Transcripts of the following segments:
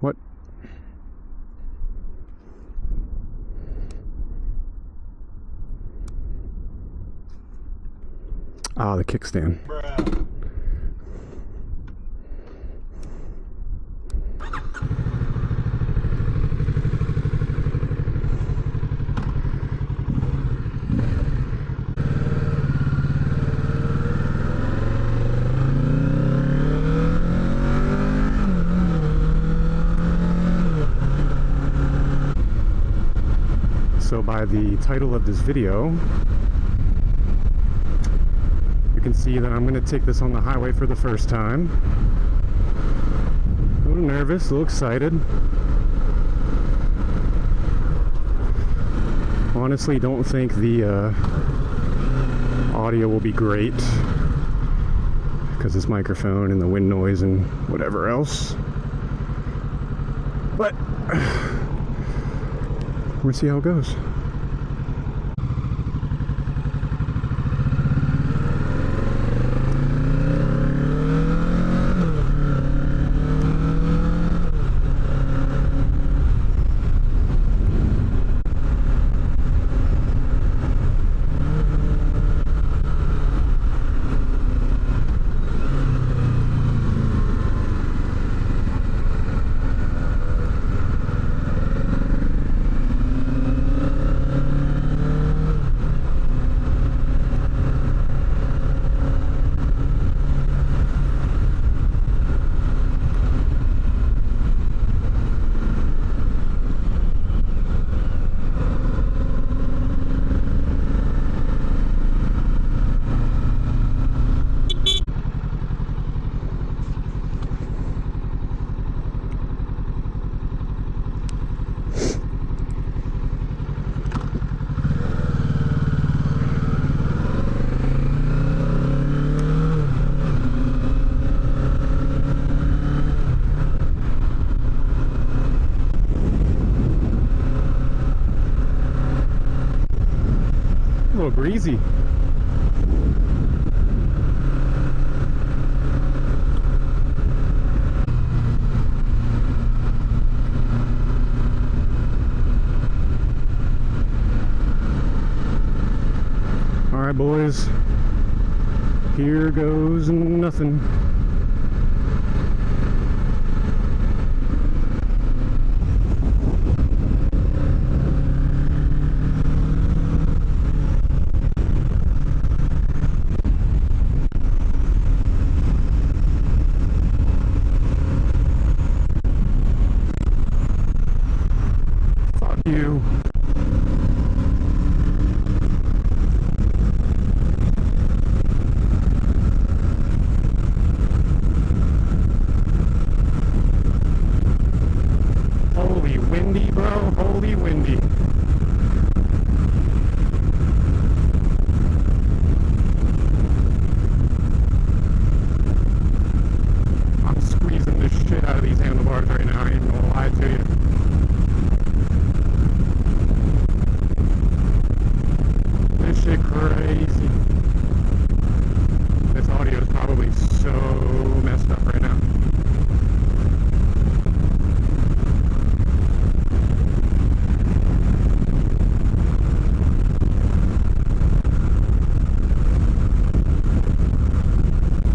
What? Ah, the kickstand. Bruh. So by the title of this video, you can see that I'm going to take this on the highway for the first time. A little nervous, a little excited. Honestly, don't think the audio will be great because this microphone and the wind noise and whatever else. But we'll see how it goes. A little breezy. All right, boys. Here goes nothing. You. Holy windy, bro. Holy windy. I'm squeezing the shit out of these handlebars right now. I ain't gonna lie to you. This shit crazy. This audio is probably so messed up right now.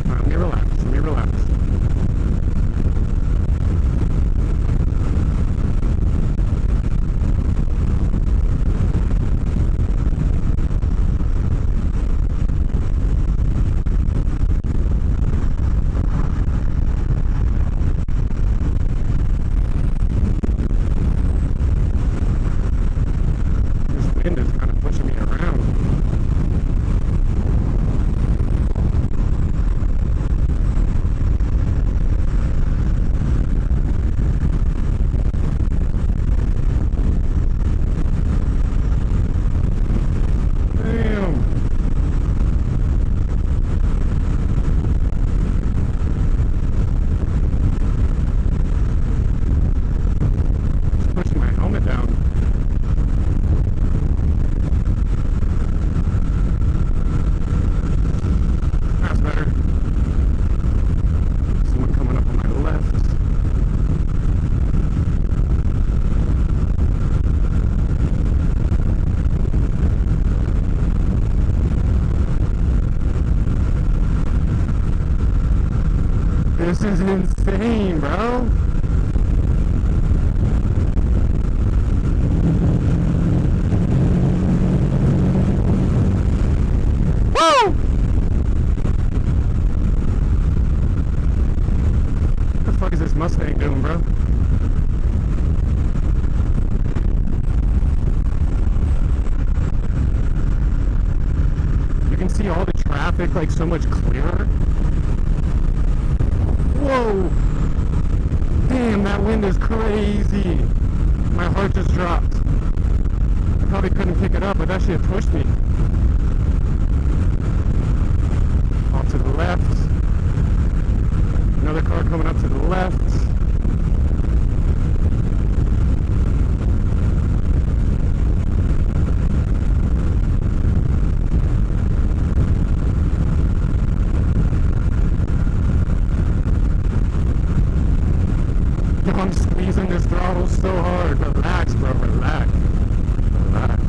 Alright, let me relax. Let me relax. Wind is kind of pushing me around. This is insane, bro. Woo! What the fuck is this Mustang doing, bro? You can see all the traffic like so much clearer. Whoa! Damn, that wind is crazy. My heart just dropped. I probably couldn't pick it up, but that shit pushed me. Off to the left. Another car coming up to the left. I'm squeezing this throttle so hard. Relax, bro. Relax. Relax.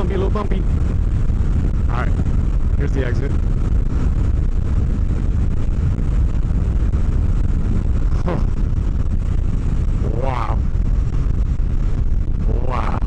Little bumpy. Alright, here's the exit. Oh. Wow. Wow.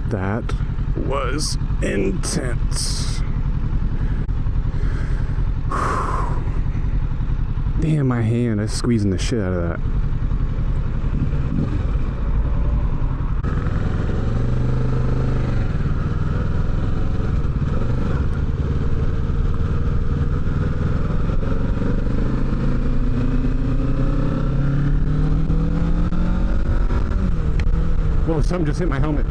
That was intense. Damn, my hand, I was squeezing the shit out of that. Whoa, something just hit my helmet.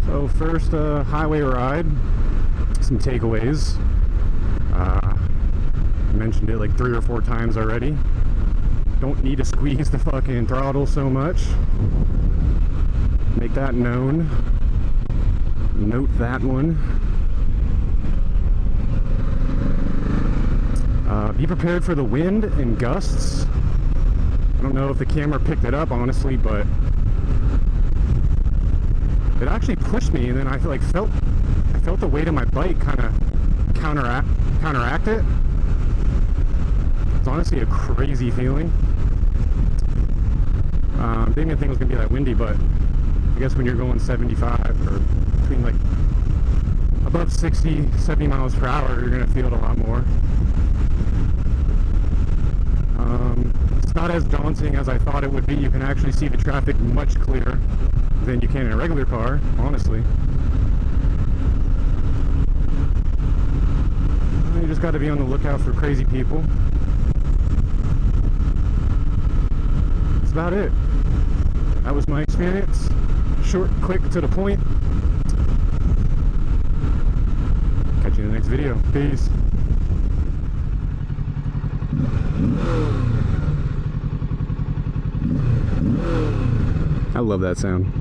So first highway ride, some takeaways. I mentioned it like 3 or 4 times already. Don't need to squeeze the fucking throttle so much. Make that known. Note that one. Be prepared for the wind and gusts. I don't know if the camera picked it up, honestly, but it actually pushed me, and then I felt the weight of my bike kind of counteract it. It's honestly a crazy feeling. Didn't even think it was gonna be that windy, but I guess when you're going 75 or between like above 60, 70 miles per hour, you're gonna feel it a lot more. It's not as daunting as I thought it would be. You can actually see the traffic much clearer than you can in a regular car, honestly. You just got to be on the lookout for crazy people. That's about it. That was my experience. Short, quick, to the point. Catch you in the next video. Peace. I love that sound.